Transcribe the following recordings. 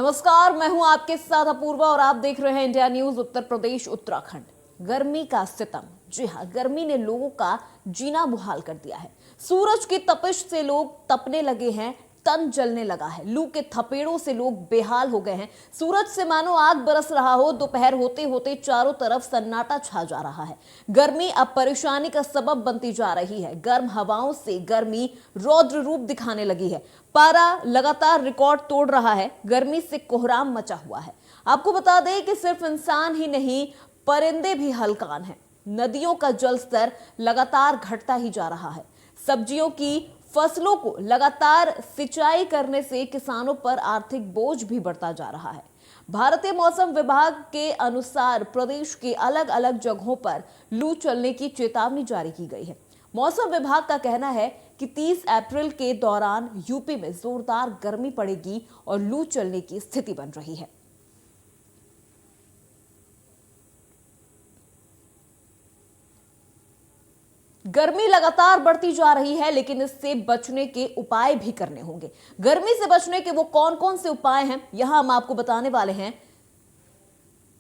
नमस्कार, मैं हूं आपके साथ अपूर्वा और आप देख रहे हैं इंडिया न्यूज। उत्तर प्रदेश उत्तराखंड गर्मी का सितम। जी हां, गर्मी ने लोगों का जीना मुहाल कर दिया है। सूरज की तपिश से लोग तपने लगे हैं, तन जलने लगा है। लू के थपेड़ों से लोग बेहाल हो गए हैं। सूरज से मानो आग बरस रहा हो। दोपहर होते होते चारों तरफ सन्नाटा छा जा रहा है। गर्मी अब परेशानी का सबब बनती जा रही है। गर्म हवाओं से गर्मी रौद्र रूप दिखाने लगी है। पारा लगातार रिकॉर्ड तोड़ रहा है। गर्मी से कोहराम मचा हुआ है। आपको बता दें कि सिर्फ इंसान ही नहीं, परिंदे भी हलकान हैं। नदियों का जलस्तर लगातार घटता ही जा रहा है। सब्जियों की फसलों को लगातार सिंचाई करने से किसानों पर आर्थिक बोझ भी बढ़ता जा रहा है। भारतीय मौसम विभाग के अनुसार प्रदेश के अलग अलग जगहों पर लू चलने की चेतावनी जारी की गई है। मौसम विभाग का कहना है कि 30 अप्रैल के दौरान यूपी में जोरदार गर्मी पड़ेगी और लू चलने की स्थिति बन रही है। गर्मी लगातार बढ़ती जा रही है, लेकिन इससे बचने के उपाय भी करने होंगे। गर्मी से बचने के वो कौन कौन से उपाय हैं, यहां हम आपको बताने वाले हैं।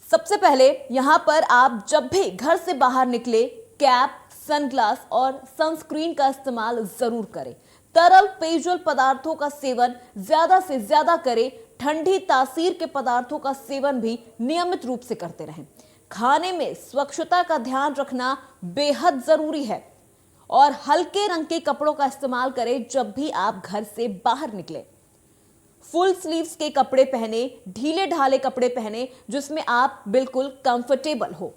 सबसे पहले यहां पर आप जब भी घर से बाहर निकले, कैप, सनग्लास और सनस्क्रीन का इस्तेमाल जरूर करें। तरल पेयजल पदार्थों का सेवन ज्यादा से ज्यादा करें। ठंडी तासीर के पदार्थों का सेवन भी नियमित रूप से करते रहें। खाने में स्वच्छता का ध्यान रखना बेहद जरूरी है और हल्के रंग के कपड़ों का इस्तेमाल करें जब भी आप घर से बाहर निकले। फुल स्लीव्स के कपड़े पहने, ढीले ढाले कपड़े पहने जिसमें आप बिल्कुल कंफर्टेबल हो।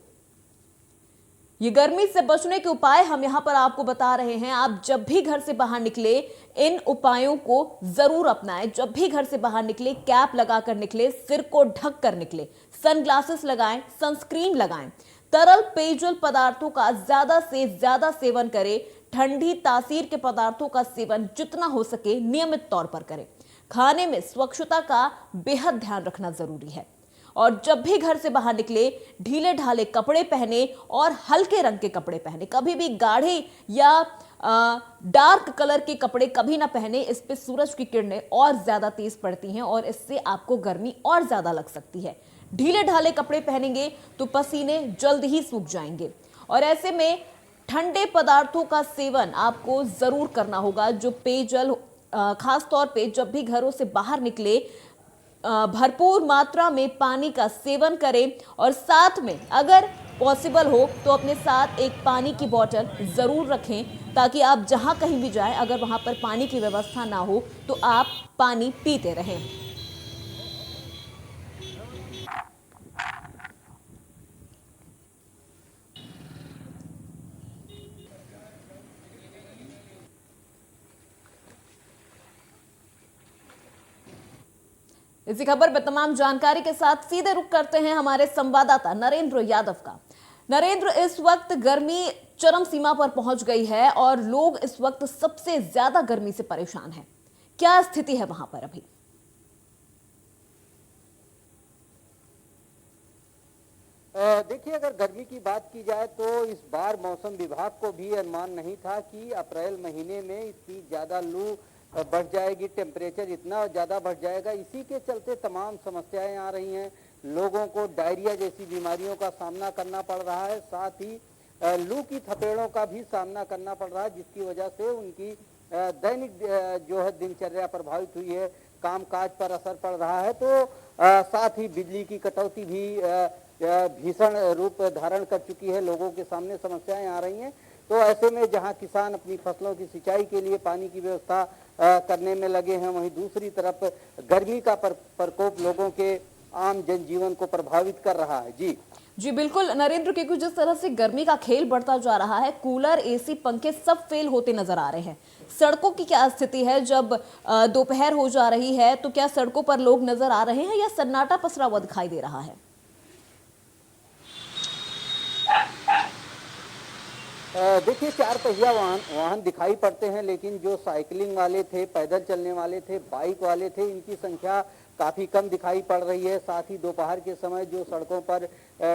ये गर्मी से बचने के उपाय हम यहां पर आपको बता रहे हैं। आप जब भी घर से बाहर निकले, इन उपायों को जरूर अपनाएं। जब भी घर से बाहर निकले, कैप लगाकर निकले, सिर को ढक कर निकले, सनग्लासेस लगाएं, सनस्क्रीन लगाएं। तरल पेयजल पदार्थों का ज्यादा से ज्यादा सेवन करें। ठंडी तासीर के पदार्थों का सेवन जितना हो सके नियमित तौर पर करें। खाने में स्वच्छता का बेहद ध्यान रखना जरूरी है और जब भी घर से बाहर निकले, ढीले ढाले कपड़े पहने और हल्के रंग के कपड़े पहने। कभी भी गाढ़े या डार्क कलर के कपड़े कभी ना पहने। इस पे सूरज की किरणें और ज्यादा तेज पड़ती हैं और इससे आपको गर्मी और ज्यादा लग सकती है। ढीले ढाले कपड़े पहनेंगे तो पसीने जल्द ही सूख जाएंगे और ऐसे में ठंडे पदार्थों का सेवन आपको जरूर करना होगा। जो पेयजल, खास तौर पे जब भी घरों से बाहर निकले, भरपूर मात्रा में पानी का सेवन करें और साथ में अगर पॉसिबल हो तो अपने साथ एक पानी की बोतल जरूर रखें ताकि आप जहां कहीं भी जाएं, अगर वहां पर पानी की व्यवस्था ना हो तो आप पानी पीते रहें। इसी खबर पर तमाम जानकारी के साथ सीधे रुख करते हैं हमारे संवाददाता नरेंद्र यादव का। नरेंद्र, इस वक्त गर्मी चरम सीमा पर पहुंच गई है और लोग इस वक्त सबसे ज्यादा गर्मी से परेशान हैं। क्या स्थिति है वहां पर अभी? देखिए, अगर गर्मी की बात की जाए तो इस बार मौसम विभाग को भी अनुमान नहीं था कि अप्रैल महीने में इतनी ज़्यादा लू बढ़ जाएगी, टेम्परेचर इतना ज़्यादा बढ़ जाएगा। इसी के चलते तमाम समस्याएं आ रही हैं। लोगों को डायरिया जैसी बीमारियों का सामना करना पड़ रहा है, साथ ही लू की थपेड़ों का भी सामना करना पड़ रहा है, जिसकी वजह से उनकी दैनिक जो है दिनचर्या प्रभावित हुई है, कामकाज पर असर पड़ रहा है। तो साथ ही बिजली की कटौती भी भीषण रूप धारण कर चुकी है। लोगों के सामने समस्याएं आ रही हैं। तो ऐसे में जहां किसान अपनी फसलों की सिंचाई के लिए पानी की व्यवस्था करने में लगे हैं, वहीं दूसरी तरफ गर्मी का प्रकोप लोगों के आम जनजीवन को प्रभावित कर रहा है। जी बिल्कुल नरेंद्र, क्योंकि जिस तरह से गर्मी का खेल बढ़ता जा रहा है, कूलर, एसी, पंखे सब फेल होते नजर आ रहे हैं। सड़कों की क्या स्थिति है? जब दोपहर हो जा रही है तो क्या सड़कों पर लोग नजर आ रहे हैं या सन्नाटा पसरा हुआ दिखाई दे रहा है? देखिए, चार पहिया वाहन दिखाई पड़ते हैं, लेकिन जो साइकिलिंग वाले थे, पैदल चलने वाले थे, बाइक वाले थे, इनकी संख्या काफ़ी कम दिखाई पड़ रही है। साथ ही दोपहर के समय जो सड़कों पर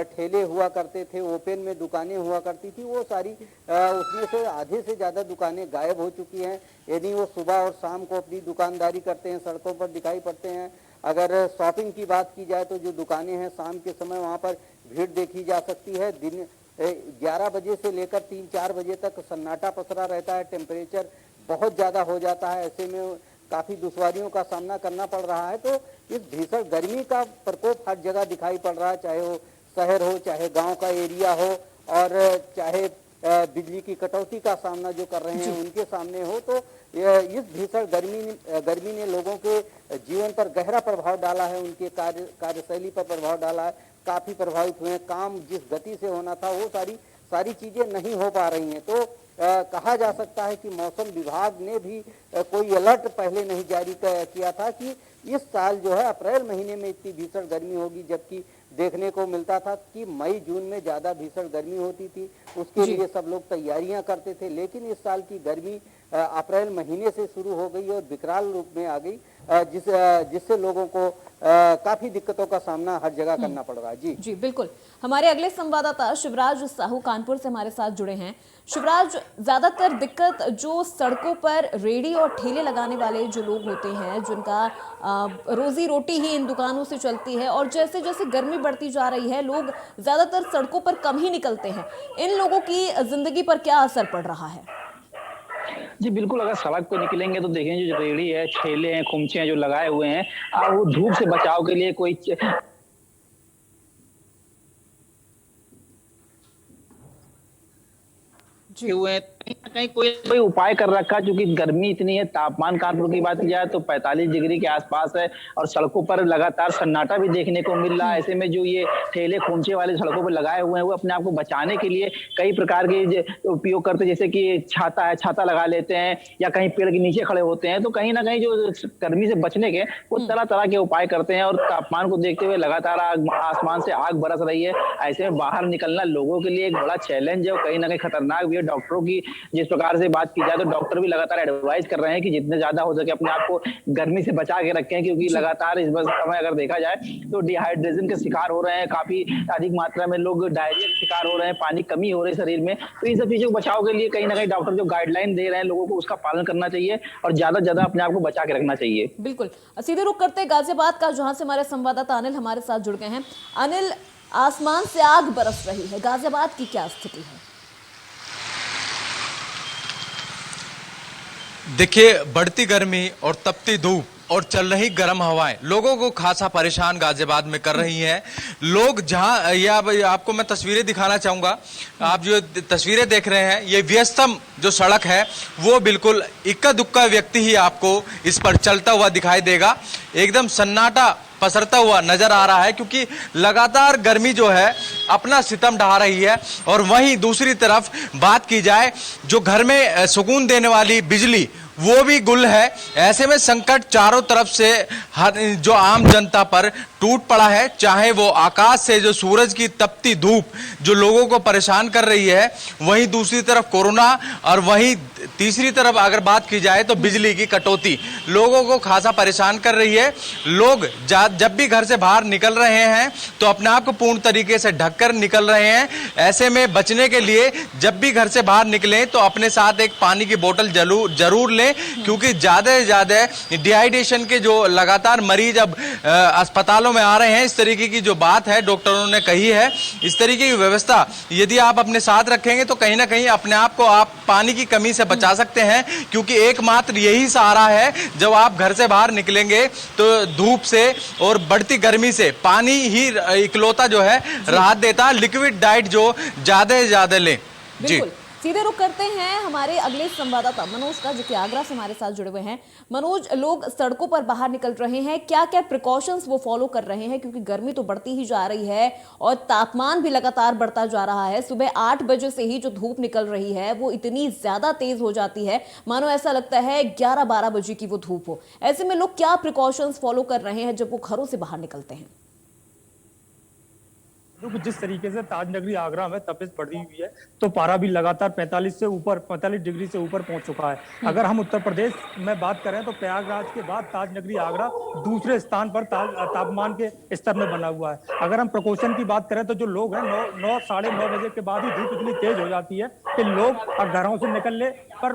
ठेले हुआ करते थे, ओपन में दुकानें हुआ करती थी, वो सारी उसमें से आधे से ज़्यादा दुकानें गायब हो चुकी हैं। यानी वो सुबह और शाम को अपनी दुकानदारी करते हैं, सड़कों पर दिखाई पड़ते हैं। अगर शॉपिंग की बात की जाए तो जो दुकानें हैं शाम के समय वहाँ पर भीड़ देखी जा सकती है। दिन 11 बजे से लेकर 3-4 बजे तक सन्नाटा पसरा रहता है, टेम्परेचर बहुत ज़्यादा हो जाता है। ऐसे में काफ़ी दुश्वारियों का सामना करना पड़ रहा है। तो इस भीषण गर्मी का प्रकोप हर जगह दिखाई पड़ रहा है, चाहे वो शहर हो, चाहे गांव का एरिया हो, और चाहे बिजली की कटौती का सामना जो कर रहे हैं उनके सामने हो। तो इस भीषण गर्मी ने लोगों के जीवन पर गहरा प्रभाव डाला है, उनके कार्यशैली पर प्रभाव डाला है। काफ़ी प्रभावित हुए हैं, काम जिस गति से होना था वो सारी चीज़ें नहीं हो पा रही हैं। तो कहा जा सकता है कि मौसम विभाग ने भी कोई अलर्ट पहले नहीं जारी किया था कि इस साल जो है अप्रैल महीने में इतनी भीषण गर्मी होगी, जबकि देखने को मिलता था कि मई जून में ज़्यादा भीषण गर्मी होती थी, उसके लिए सब लोग तैयारियां करते थे। लेकिन इस साल की गर्मी अप्रैल महीने से शुरू हो गई और विकराल रूप में आ गई, जिससे लोगों को काफ़ी दिक्कतों का सामना हर जगह करना पड़ रहा है। जी बिल्कुल। हमारे अगले संवाददाता शिवराज साहू कानपुर से हमारे साथ जुड़े हैं। शिवराज, ज्यादातर दिक्कत जो सड़कों पर रेहड़ी और ठेले लगाने वाले जो लोग होते हैं, जिनका रोजी रोटी ही इन दुकानों से चलती है, और जैसे जैसे गर्मी बढ़ती जा रही है लोग ज्यादातर सड़कों पर कम ही निकलते हैं, इन लोगों की जिंदगी पर क्या असर पड़ रहा है? जी बिल्कुल, अगर सड़क पे निकलेंगे तो देखेंगे जो रेहड़ी है, ठेले हैं, खुमचे हैं जो लगाए हुए हैं, वो धूप से बचाव के लिए कोई हुए हैं, कहीं ना कहीं कोई उपाय कर रखा है। क्योंकि गर्मी इतनी है, तापमान कानपुर की बात की जाए तो 45 डिग्री के आसपास है और सड़कों पर लगातार सन्नाटा भी देखने को मिल रहा है। ऐसे में जो ये ठेले खोमचे वाले सड़कों पर लगाए हुए हैं वो अपने आप को बचाने के लिए कई प्रकार के उपयोग करते हैं, जैसे कि छाता है, छाता लगा लेते हैं या कहीं पेड़ के नीचे खड़े होते हैं। तो कहीं ना कहीं जो गर्मी से बचने के वो तरह तरह के उपाय करते हैं और तापमान को देखते हुए लगातार आसमान से आग बरस रही है। ऐसे में बाहर निकलना लोगों के लिए एक बड़ा चैलेंज है और कहीं ना कहीं खतरनाक भी है। डॉक्टरों की जिस प्रकार से बात की जाए तो डॉक्टर भी लगातार एडवाइस कर रहे हैं कि जितने ज्यादा हो सके अपने आप को गर्मी से बचा के रखें, क्योंकि लगातार इस समय अगर देखा जाए तो डिहाइड्रेशन के शिकार हो रहे हैं, काफी अधिक मात्रा में लोग डायरिया के शिकार हो रहे हैं, पानी कमी हो रही है शरीर में। तो इन सब चीजों को बचाव के लिए कहीं ना कहीं डॉक्टर जो गाइडलाइन दे रहे हैं लोगों को उसका पालन करना चाहिए और ज्यादा से ज्यादा अपने आप को बचा के रखना चाहिए। बिल्कुल। सीधे रुख करते हैं गाजियाबाद का, जहां से हमारे संवाददाता अनिल हमारे साथ जुड़ गए हैं। अनिल, आसमान से आग बरस रही है, गाजियाबाद की क्या स्थिति है? देखिए, बढ़ती गर्मी और तपती धूप और चल रही गर्म हवाएं लोगों को खासा परेशान गाजियाबाद में कर रही हैं। लोग जहां ये आपको मैं तस्वीरें दिखाना चाहूंगा। आप जो तस्वीरें देख रहे हैं, ये व्यस्तम जो सड़क है वो बिल्कुल इक्का दुक्का व्यक्ति ही आपको इस पर चलता हुआ दिखाई देगा। एकदम सन्नाटा पसरता हुआ नजर आ रहा है, क्योंकि लगातार गर्मी जो है अपना सितम ढा रही है। और वहीं दूसरी तरफ बात की जाए, जो घर में सुकून देने वाली बिजली वो भी गुल है। ऐसे में संकट चारों तरफ से जो आम जनता पर टूट पड़ा है, चाहे वो आकाश से जो सूरज की तपती धूप जो लोगों को परेशान कर रही है, वहीं दूसरी तरफ कोरोना, और वहीं तीसरी तरफ अगर बात की जाए तो बिजली की कटौती लोगों को खासा परेशान कर रही है। लोग जब भी घर से बाहर निकल रहे हैं तो अपने आप को पूर्ण तरीके से ढककर निकल रहे हैं। ऐसे में बचने के लिए जब भी घर से बाहर निकलें तो अपने साथ एक पानी की बोतल जरूर लें, क्योंकि ज्यादा से ज्यादा डिहाइड्रेशन के जो लगातार मरीज अब अस्पतालों में आ रहे हैं, इस तरीके की जो बात है डॉक्टरों ने कही है, इस तरीके की व्यवस्था यदि आप अपने साथ रखेंगे तो कहीं ना कहीं अपने आप को आप पानी की कमी से बचा सकते हैं। क्योंकि एकमात्र यही सहारा है, जब आप घर से बाहर निकलेंगे तो धूप से और बढ़ती गर्मी से पानी ही इकलौता जो है राहत देता। लिक्विड डाइट जो ज्यादा से ज्यादा लें। जी सीधे रुख करते हैं हमारे अगले संवाददाता मनोज का, जो कि आगरा से हमारे साथ जुड़े हुए हैं। मनोज, लोग सड़कों पर बाहर निकल रहे हैं, क्या क्या प्रिकॉशंस वो फॉलो कर रहे हैं? क्योंकि गर्मी तो बढ़ती ही जा रही है और तापमान भी लगातार बढ़ता जा रहा है। सुबह 8 बजे से ही जो धूप निकल रही है वो इतनी ज्यादा तेज हो जाती है, मानो ऐसा लगता है 11-12 बजे की वो धूप हो। ऐसे में लोग क्या प्रिकॉशंस फॉलो कर रहे हैं जब वो घरों से बाहर निकलते हैं? क्योंकि जिस तरीके से ताजनगरी आगरा में तपिश बढ़ी हुई है, तो पारा भी लगातार 45 डिग्री से ऊपर पहुंच चुका है। अगर हम उत्तर प्रदेश में बात करें तो प्रयागराज के बाद ताजनगरी आगरा दूसरे स्थान पर तापमान के स्तर में बना हुआ है। अगर हम प्रकोष्ठन की बात करें तो जो लोग हैं 9 बजे के बाद ही धूप इतनी तेज हो जाती है कि लोग घरों से निकलने पर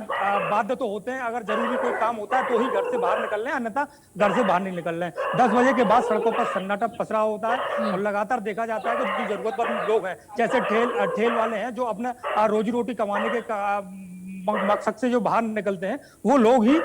बाध्य तो होते हैं। अगर जरूरी कोई काम होता है तो ही घर से बाहर निकल रहे हैं, अन्यथा घर से बाहर नहीं निकल रहे हैं। 10 बजे के बाद सड़कों पर सन्नाटा पसरा होता है और लगातार देखा जाता है कि जो जरूरतमंद लोग हैं, जैसे ठेल वाले हैं जो अपना रोजी रोटी कमाने के मकसद से जो बाहर निकलते हैं, वो लोग ही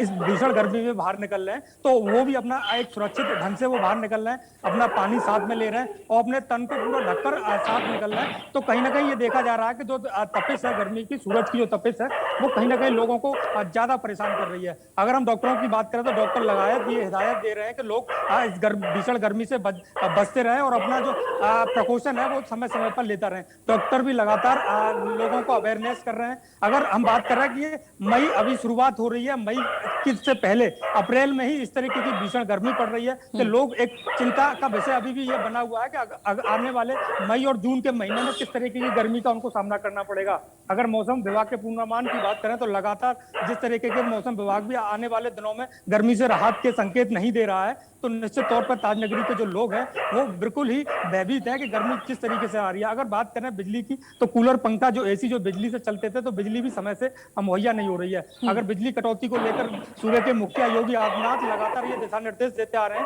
इस भीषण गर्मी में बाहर निकल रहे हैं। तो वो भी अपना एक सुरक्षित ढंग से वो बाहर निकल रहे हैं, अपना पानी साथ में ले रहे हैं और अपने तन को पूरा ढककर साथ निकल रहे हैं। तो कहीं ना कहीं ये देखा जा रहा है कि जो तपिश है गर्मी की, सूरज की जो तपिश है, वो कहीं ना कहीं लोगों को ज्यादा परेशान कर रही है। अगर हम डॉक्टरों की बात करें तो डॉक्टर लगातार ये हिदायत दे रहे हैं कि लोग इस भीषण गर्मी से बचते रहें और अपना जो प्रिकॉशन है वो समय समय पर लेता रहें। डॉक्टर भी लगातार लोगों को अवेयरनेस कर रहे हैं। अगर हम बात कर रहे हैं कि मई अभी शुरुआत हो रही है, मई से पहले अप्रैल में ही इस तरीके की भीषण गर्मी पड़ रही है, तो लोग एक चिंता का विषय अभी भी ये बना हुआ है कि आने वाले मई और जून के महीने में किस तरीके की गर्मी का उनको सामना करना पड़ेगा। अगर मौसम विभाग के पूर्वानुमान की बात करें तो लगातार जिस तरीके के मौसम विभाग भी आने वाले दिनों में गर्मी से राहत के संकेत नहीं दे रहा है, तो निश्चित तौर पर ताजनगरी के जो लोग हैं वो बिल्कुल ही भयभीत है कि गर्मी किस तरीके से आ रही है। अगर बात करें बिजली की तो कूलर, पंखा, जो एसी जो बिजली से चलते थे, तो बिजली भी समय से मुहैया नहीं हो रही है। अगर बिजली कटौती को लेकर सूबे के मुखिया योगी आदित्यनाथ लगातार ये दिशा निर्देश देते आ रहे हैं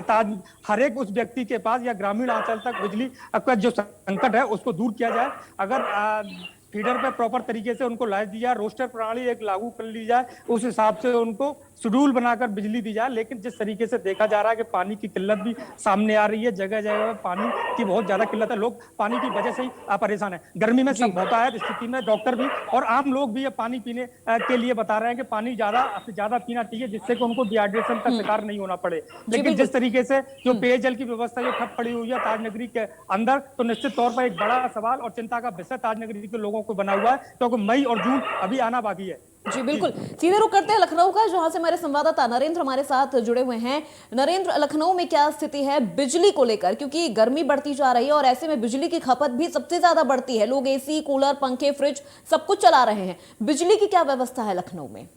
कि हर एक उस व्यक्ति के पास या ग्रामीण अंचल तक बिजली का जो संकट है उसको दूर किया जाए। अगर फीडर पे प्रॉपर तरीके से उनको लाइट दी जाए, रोस्टर प्रणाली एक लागू कर ली जाए, उस हिसाब से उनको शेड्यूल बनाकर बिजली दी जाए। लेकिन जिस तरीके से देखा जा रहा है कि पानी की किल्लत भी सामने आ रही है, जगह जगह पानी की बहुत ज्यादा किल्लत है, लोग पानी की वजह से ही परेशान है। गर्मी में सब होता है, स्थिति में डॉक्टर भी और आम लोग भी पानी पीने के लिए बता रहे हैं कि पानी ज्यादा से ज्यादा पीना चाहिए, जिससे कि उनको डिहाइड्रेशन का शिकार नहीं होना पड़े। लेकिन जिस तरीके से जो पेयजल की व्यवस्था जो ठप पड़ी हुई है ताजनगरी के अंदर, तो निश्चित तौर पर एक बड़ा सवाल और चिंता का विषय ताजनगरी के लोगों को बना हुआ है, क्योंकि मई और जून अभी आना बाकी है। जी बिल्कुल, सीधे रुक करते हैं लखनऊ का, जहां से हमारे संवाददाता नरेंद्र हमारे साथ जुड़े हुए हैं। नरेंद्र, लखनऊ में क्या स्थिति है बिजली को लेकर, क्योंकि गर्मी बढ़ती जा रही है और ऐसे में बिजली की खपत भी सबसे ज्यादा बढ़ती है। लोग एसी, कूलर, पंखे, फ्रिज सब कुछ चला रहे हैं। बिजली की क्या व्यवस्था है लखनऊ में?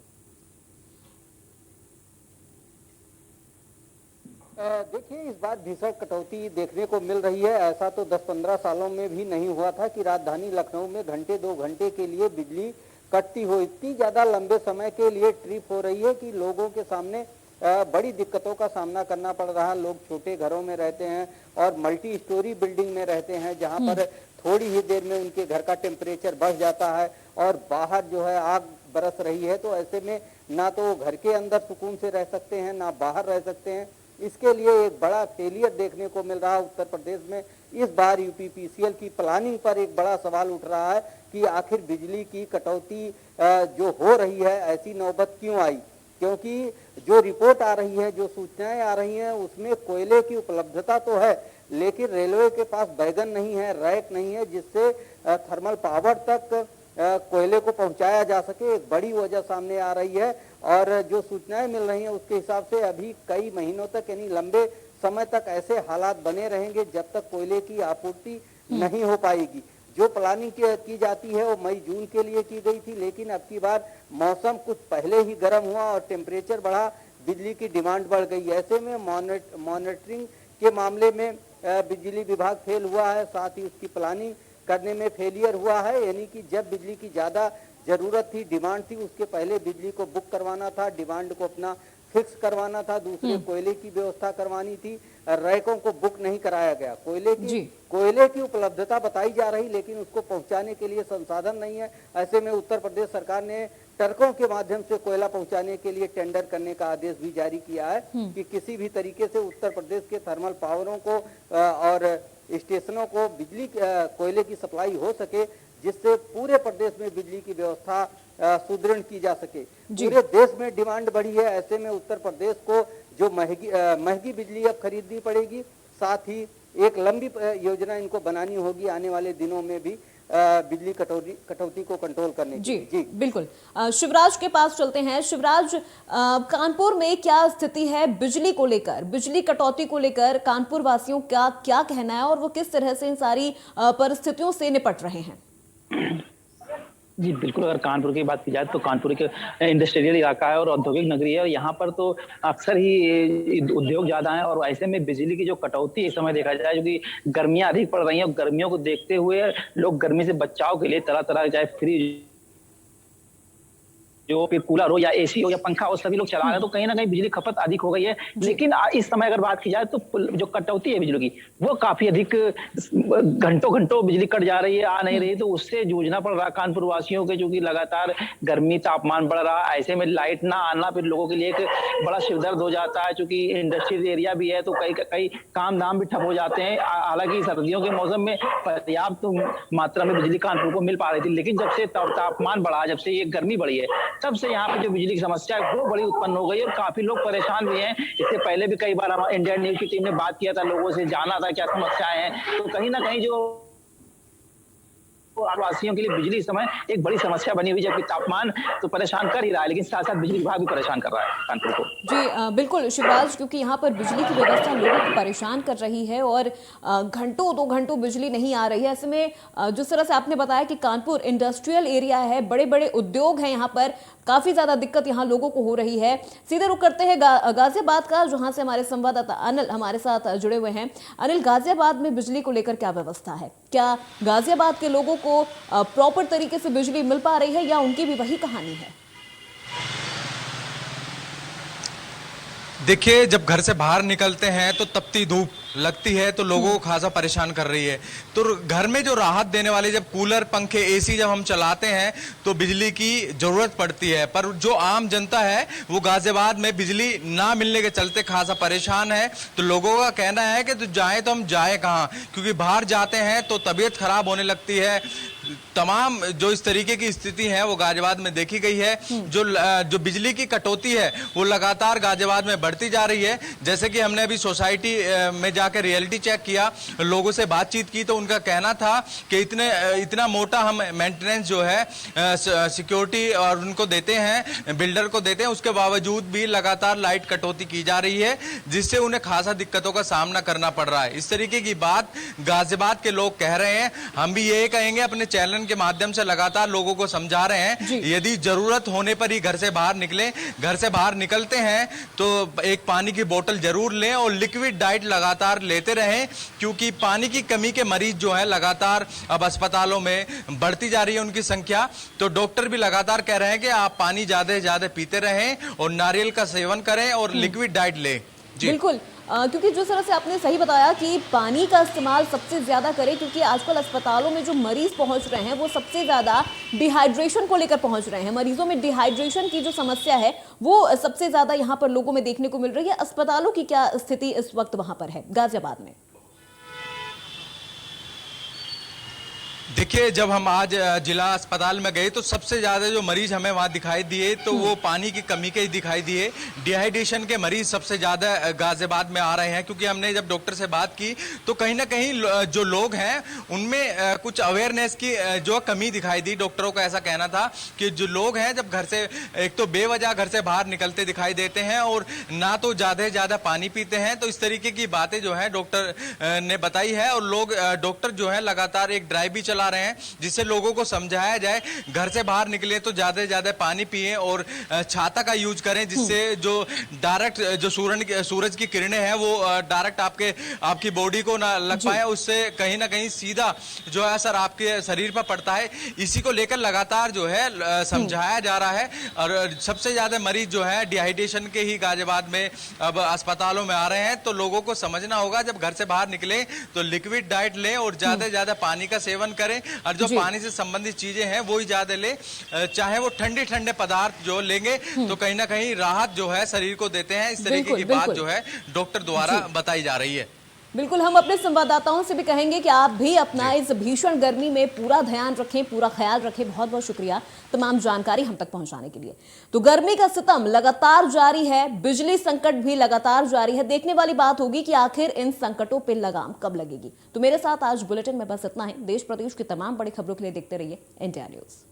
देखिए, इस बार भीषण कटौती देखने को मिल रही है। ऐसा तो 10-15 सालों में भी नहीं हुआ था कि राजधानी लखनऊ में घंटे 2 घंटे के लिए बिजली कटती हो। इतनी ज्यादा लंबे समय के लिए ट्रिप हो रही है कि लोगों के सामने बड़ी दिक्कतों का सामना करना पड़ रहा है। लोग छोटे घरों में रहते हैं और मल्टी स्टोरी बिल्डिंग में रहते हैं, जहां पर थोड़ी ही देर में उनके घर का टेम्परेचर बढ़ जाता है और बाहर जो है आग बरस रही है। तो ऐसे में ना तो घर के अंदर सुकून से रह सकते हैं, ना बाहर रह सकते हैं। इसके लिए एक बड़ा फेलियर देखने को मिल रहा है उत्तर प्रदेश में। इस बार यूपीपीसीएल की प्लानिंग पर एक बड़ा सवाल उठ रहा है कि आखिर बिजली की कटौती जो हो रही है, ऐसी नौबत क्यों आई? क्योंकि जो रिपोर्ट आ रही है, जो सूचनाएं आ रही हैं, उसमें कोयले की उपलब्धता तो है, लेकिन रेलवे के पास वैगन नहीं है, रैक नहीं है, जिससे थर्मल पावर तक कोयले को पहुंचाया जा सके। एक बड़ी वजह सामने आ रही है और जो सूचनाएं मिल रही हैं उसके हिसाब से अभी कई महीनों तक, यानी लंबे समय तक ऐसे हालात बने रहेंगे जब तक कोयले की आपूर्ति नहीं हो पाएगी। जो प्लानिंग की जाती है वो मई जून के लिए की गई थी, लेकिन अब की बार मौसम कुछ पहले ही गर्म हुआ और टेम्परेचर बढ़ा, बिजली की डिमांड बढ़ गई। ऐसे में मॉनिटरिंग के मामले में बिजली विभाग फेल हुआ है, साथ ही उसकी प्लानिंग करने में फेलियर हुआ है। यानी कि जब बिजली की ज्यादा जरूरत थी, डिमांड थी, उसके पहले बिजली को बुक करवाना था, डिमांड को अपना फिक्स करवाना था, दूसरे कोयले की व्यवस्था करवानी थी, रैकों को बुक नहीं कराया गया। कोयले की उपलब्धता बताई जा रही, लेकिन उसको पहुंचाने के लिए संसाधन नहीं है। ऐसे में उत्तर प्रदेश सरकार ने ट्रकों के माध्यम से कोयला पहुंचाने के लिए टेंडर करने का आदेश भी जारी किया है कि किसी भी तरीके से उत्तर प्रदेश के थर्मल पावरों को और स्टेशनों को बिजली कोयले की सप्लाई हो सके, जिससे पूरे प्रदेश में बिजली की व्यवस्था सुदृढ़ की जा सके। पूरे देश में डिमांड बढ़ी है, ऐसे में उत्तर प्रदेश को जो महंगी बिजली अब खरीदनी पड़ेगी, साथ ही एक लंबी योजना इनको बनानी होगी आने वाले दिनों में भी, बिजली कटौती को कंट्रोल करने के जी लिए। बिल्कुल। शिवराज के पास चलते हैं। शिवराज, कानपुर में क्या स्थिति है बिजली को लेकर, बिजली कटौती को लेकर कानपुर वासियों का क्या कहना है और वो किस तरह से इन सारी परिस्थितियों से निपट रहे हैं? जी बिल्कुल, अगर कानपुर की बात की जाए तो कानपुर के इंडस्ट्रियल इलाका है और औद्योगिक नगरी है, और यहाँ पर तो अक्सर ही उद्योग ज्यादा है, और ऐसे में बिजली की जो कटौती इस समय देखा जाए, जो कि गर्मियां अधिक पड़ रही हैं, और गर्मियों को देखते हुए लोग गर्मी से बचाव के लिए तरह तरह चाहे फ्रिज जो फिर कूलर हो या एसी हो या पंखा हो, सभी लोग चला रहे हैं, तो कहीं ना कहीं बिजली खपत अधिक हो गई है। लेकिन इस समय अगर बात की जाए तो जो कटौती है बिजली की, वो काफी अधिक, घंटों घंटों बिजली कट जा रही है, आ नहीं रही, तो उससे जूझना पड़ रहा कानपुर वासियों के, जो कि लगातार गर्मी तापमान बढ़ रहा है। ऐसे में लाइट ना आना फिर लोगों के लिए एक बड़ा सिरदर्द हो जाता है, क्योंकि इंडस्ट्रियल एरिया भी है, तो कई काम धाम भी ठप हो जाते हैं। हालांकि सर्दियों के मौसम में पर्याप्त मात्रा में बिजली कानपुर को मिल पा रही थी, लेकिन जब से तापमान बढ़ा, जब से ये गर्मी बढ़ी है, तब से यहाँ पे जो बिजली की समस्या है वो बड़ी उत्पन्न हो गई है, और काफी लोग परेशान भी हैं। इससे पहले भी कई बार हमारे इंडियन न्यूज की टीम ने बात किया था, लोगों से जाना था क्या समस्याएं हैं, तो कहीं ना कहीं जो वासियों के लिए बिजली इस समय एक बड़ी समस्या बनी हुई, जबकि तापमान तो परेशान कर ही रहा है, लेकिन साथ साथ बिजली विभाग भी परेशान कर रहा है कानपुर को। जी बिल्कुल शिवराज, क्योंकि यहाँ पर बिजली की व्यवस्था लोगों को परेशान कर रही है और घंटों 2 घंटों बिजली नहीं आ रही है। ऐसे में जिस तरह से आपने बताया कि कानपुर इंडस्ट्रियल एरिया है, बड़े बड़े उद्योग हैं, यहाँ पर काफी ज्यादा दिक्कत यहाँ लोगों को हो रही है। सीधे रुख करते हैं गाजियाबाद का, जहां से हमारे संवाददाता अनिल हमारे साथ जुड़े हुए हैं। अनिल, गाजियाबाद में बिजली को लेकर क्या व्यवस्था है? क्या गाजियाबाद के लोगों को प्रॉपर तरीके से बिजली मिल पा रही है या उनकी भी वही कहानी है? देखिए, जब घर से बाहर निकलते हैं तो तपती धूप लगती है, तो लोगों को खासा परेशान कर रही है। तो घर में जो राहत देने वाले जब कूलर, पंखे, एसी जब हम चलाते हैं तो बिजली की जरूरत पड़ती है, पर जो आम जनता है वो गाजियाबाद में बिजली ना मिलने के चलते खासा परेशान है। तो लोगों का कहना है कि तो जाए तो हम जाए कहाँ, क्योंकि बाहर जाते हैं तो तबीयत खराब होने लगती है। तमाम जो इस तरीके की स्थिति है वो गाजियाबाद में देखी गई है। जो बिजली की कटौती है वो लगातार गाजियाबाद में बढ़ती जा रही है। जैसे कि हमने अभी सोसाइटी में जाकर रियलिटी चेक किया, लोगों से बातचीत की, तो उनका कहना था कि इतना मोटा हम मेंटेनेंस जो है सिक्योरिटी और उनको देते हैं, बिल्डर को देते हैं, उसके बावजूद भी लगातार लाइट कटौती की जा रही है, जिससे उन्हें खासा दिक्कतों का सामना करना पड़ रहा है। इस तरीके की बात गाजियाबाद के लोग कह रहे हैं। हम भी यही कहेंगे, अपने चैनल के माध्यम से लगातार लोगों को समझा रहे हैं, यदि जरूरत होने पर ही घर से बाहर निकलें। घर से बाहर निकलते हैं तो एक पानी की बोतल जरूर लें और लिक्विड डाइट लगातार लेते रहें, क्योंकि पानी की कमी के मरीज जो है लगातार अब अस्पतालों में बढ़ती जा रही है उनकी संख्या। तो डॉक्टर भी लगातार कह रहे हैं कि आप पानी ज्यादा से ज्यादा पीते रहें और नारियल का सेवन करें और लिक्विड डाइट लें। बिल्कुल, क्योंकि जिस तरह से आपने सही बताया कि पानी का इस्तेमाल सबसे ज्यादा करें, क्योंकि आजकल अस्पतालों में जो मरीज पहुंच रहे हैं वो सबसे ज्यादा डिहाइड्रेशन को लेकर पहुंच रहे हैं। मरीजों में डिहाइड्रेशन की जो समस्या है वो सबसे ज्यादा यहाँ पर लोगों में देखने को मिल रही है। अस्पतालों की क्या स्थिति इस वक्त वहां पर है गाजियाबाद में? देखिए, जब हम आज जिला अस्पताल में गए तो सबसे ज्यादा जो मरीज हमें वहां दिखाई दिए तो वो पानी की कमी के ही दिखाई दिए। डिहाइड्रेशन के मरीज सबसे ज्यादा गाजियाबाद में आ रहे हैं, क्योंकि हमने जब डॉक्टर से बात की तो कहीं ना कहीं जो लोग हैं उनमें कुछ अवेयरनेस की जो कमी दिखाई दी। डॉक्टरों का ऐसा कहना था कि जो लोग हैं जब घर से एक तो बेवजह घर से बाहर निकलते दिखाई देते हैं और ना तो ज्यादा से ज्यादा पानी पीते हैं। तो इस तरीके की बातें जो है डॉक्टर ने बताई है, और लोग डॉक्टर जो है लगातार एक ड्राइव भी चला रहे हैं जिससे लोगों को समझाया जाए घर से बाहर निकले तो ज्यादा से ज्यादा पानी पिए और छाता का यूज करें, जिससे जो डायरेक्ट जो सूरज की किरणें हैं वो डायरेक्ट आपकी बॉडी को ना लग पाए, उससे कहीं ना कहीं सीधा जो है असर आपके शरीर पर पड़ता है। इसी को लेकर लगातार जो है समझाया जा रहा है। और सबसे ज्यादा मरीज जो है डिहाइड्रेशन के ही गाजियाबाद में अब अस्पतालों में आ रहे हैं। तो लोगों को समझना होगा जब घर से बाहर निकले तो लिक्विड डाइट लें और ज्यादा से ज्यादा पानी का सेवन करें, और जो पानी से संबंधित चीजें हैं वो ही ज्यादा ले, चाहे वो ठंडे ठंडे पदार्थ जो लेंगे तो कहीं ना कहीं राहत जो है शरीर को देते हैं। इस तरीके की बात जो है डॉक्टर द्वारा बताई जा रही है। बिल्कुल, हम अपने संवाददाताओं से भी कहेंगे कि आप भी अपना इस भीषण गर्मी में पूरा ध्यान रखें, पूरा ख्याल रखें। बहुत बहुत शुक्रिया तमाम जानकारी हम तक पहुंचाने के लिए। तो गर्मी का सितम लगातार जारी है, बिजली संकट भी लगातार जारी है। देखने वाली बात होगी कि आखिर इन संकटों पर लगाम कब लगेगी। तो मेरे साथ आज बुलेटिन में बस इतना है। देश प्रदेश की तमाम बड़ी खबरों के लिए देखते रहिए इंडिया न्यूज।